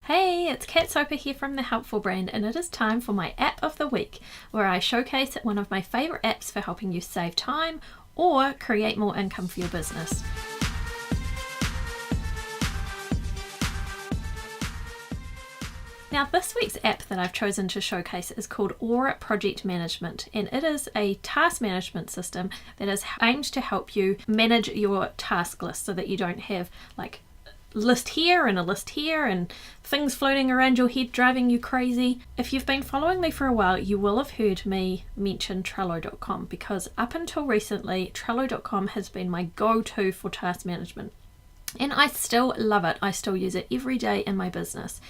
Hey, it's Kat Soper here from the Helpful brand, and it is time for my app of the week, where I showcase one of my favourite apps for helping you save time or create more income for your business. Now, this week's app that I've chosen to showcase is called Ora Project Management, and it is a task management system that is aimed to help you manage your task list so that you don't have like list here and a list here and things floating around your head driving you crazy. If you've been following me for a while, you will have heard me mention Trello.com, because up until recently Trello.com has been my go-to for task management, and I still love it. I still use it every day in my business,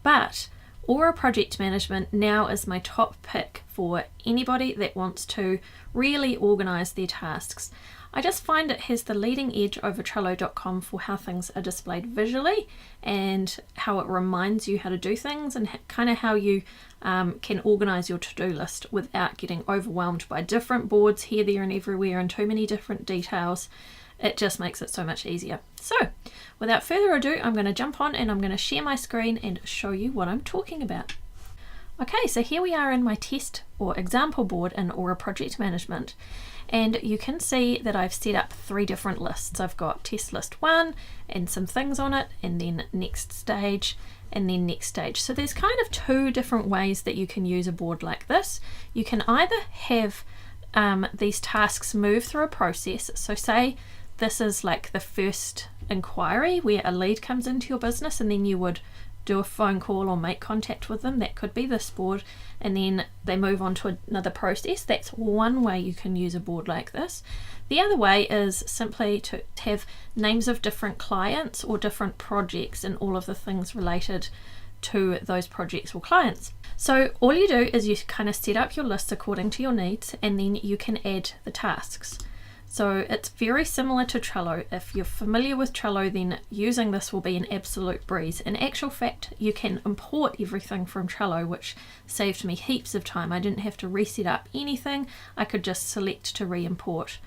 but Ora Project Management now is my top pick for anybody that wants to really organize their tasks. I just find it has the leading edge over Trello.com for how things are displayed visually and how it reminds you how to do things, and kind of how you can organize your to-do list without getting overwhelmed by different boards here, there and everywhere and too many different details. It just makes it so much easier. So without further ado, I'm going to jump on and I'm going to share my screen and show you what I'm talking about. Okay, so here we are in my test or example board in Ora Project Management, and you can see that I've set up 3 different lists. I've got test list 1 and some things on it, and then next stage, and then next stage. So there's kind of 2 different ways that you can use a board like this. You can either have these tasks move through a process. So say this is like the first inquiry where a lead comes into your business, and then you would do a phone call or make contact with them. That could be this board, and then they move on to another process. That's one way you can use a board like this. The other way is simply to have names of different clients or different projects and all of the things related to those projects or clients. So all you do is you kind of set up your list according to your needs, and then you can add the tasks. So it's very similar to Trello. If you're familiar with Trello, then using this will be an absolute breeze. In actual fact, you can import everything from Trello, which saved me heaps of time. I didn't have to reset up anything. I could just select to re-import.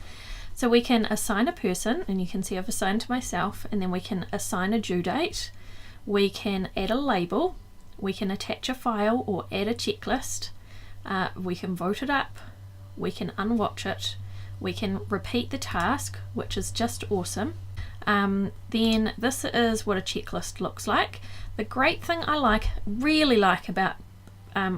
So we can assign a person, and you can see I've assigned to myself, and then we can assign a due date. We can add a label. We can attach a file or add a checklist. We can vote it up. We can unwatch it. We can repeat the task, which is just awesome. Then this is what a checklist looks like. The great thing I really like about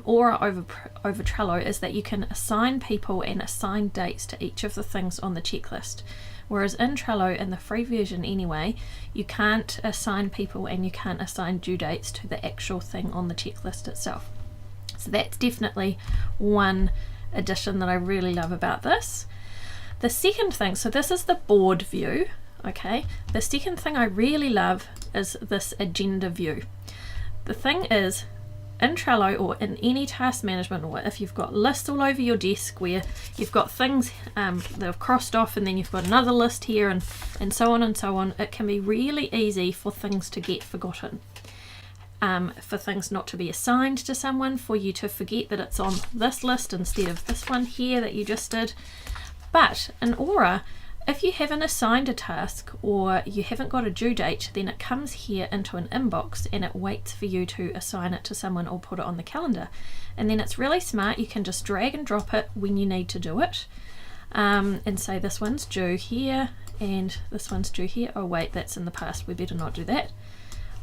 Ora over Trello is that you can assign people and assign dates to each of the things on the checklist. Whereas in Trello, in the free version anyway, you can't assign people and you can't assign due dates to the actual thing on the checklist itself. So that's definitely one addition that I really love about this. The second thing, so this is the board view, okay? The second thing I really love is this agenda view. The thing is, in Trello or in any task management, or if you've got lists all over your desk where you've got things that have crossed off, and then you've got another list here, and so on and so on, it can be really easy for things to get forgotten. For things not to be assigned to someone, for you to forget that it's on this list instead of this one here that you just did. But in Ora, if you haven't assigned a task or you haven't got a due date, then it comes here into an inbox and it waits for you to assign it to someone or put it on the calendar. And then it's really smart. You can just drag and drop it when you need to do it, and say this one's due here and this one's due here. Oh wait, that's in the past. We better not do that.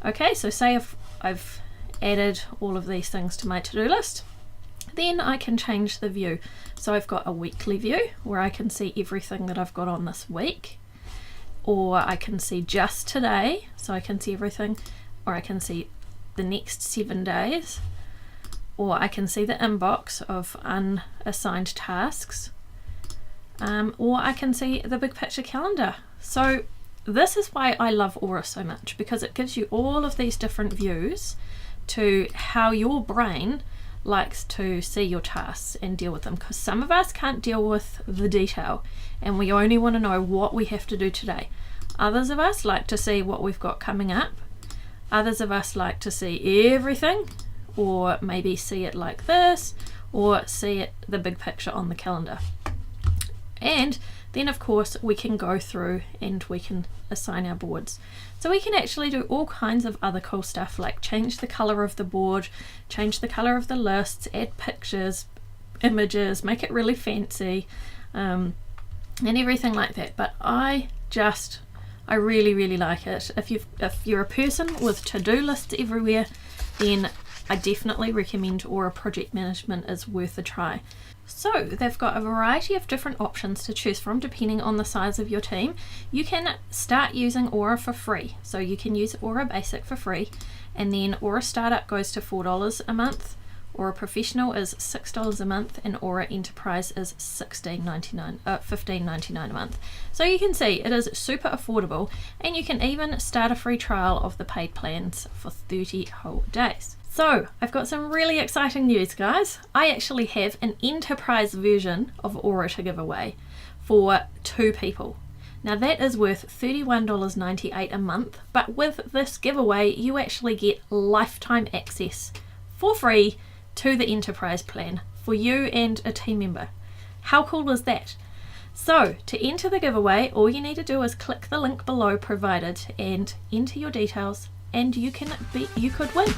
Okay, so say if I've added all of these things to my to-do list, then I can change the view. So I've got a weekly view where I can see everything that I've got on this week, or I can see just today, so I can see everything, or I can see the next 7 days, or I can see the inbox of unassigned tasks, or I can see the big picture calendar. So this is why I love Ora so much, because it gives you all of these different views to how your brain likes to see your tasks and deal with them, because some of us can't deal with the detail and we only want to know what we have to do today. Others of us like to see what we've got coming up. Others of us like to see everything, or maybe see it like this, or see it, the big picture on the calendar. And then of course we can go through and we can assign our boards. So we can actually do all kinds of other cool stuff, like change the color of the board, change the color of the lists, add pictures, images, make it really fancy, and everything like that. But I really like it. If you're a person with to-do lists everywhere, then I definitely recommend Ora Project Management is worth a try. So they've got a variety of different options to choose from depending on the size of your team. You can start using Ora for free. So you can use Ora Basic for free, and then Ora Startup goes to $4 a month, Ora Professional is $6 a month, and Ora Enterprise is $15.99 a month. So you can see it is super affordable, and you can even start a free trial of the paid plans for 30 whole days. So I've got some really exciting news, guys. I actually have an enterprise version of Ora to give away for 2 people. Now that is worth $31.98 a month, but with this giveaway you actually get lifetime access for free to the enterprise plan for you and a team member. How cool is that? So to enter the giveaway, all you need to do is click the link below provided and enter your details, and you could win.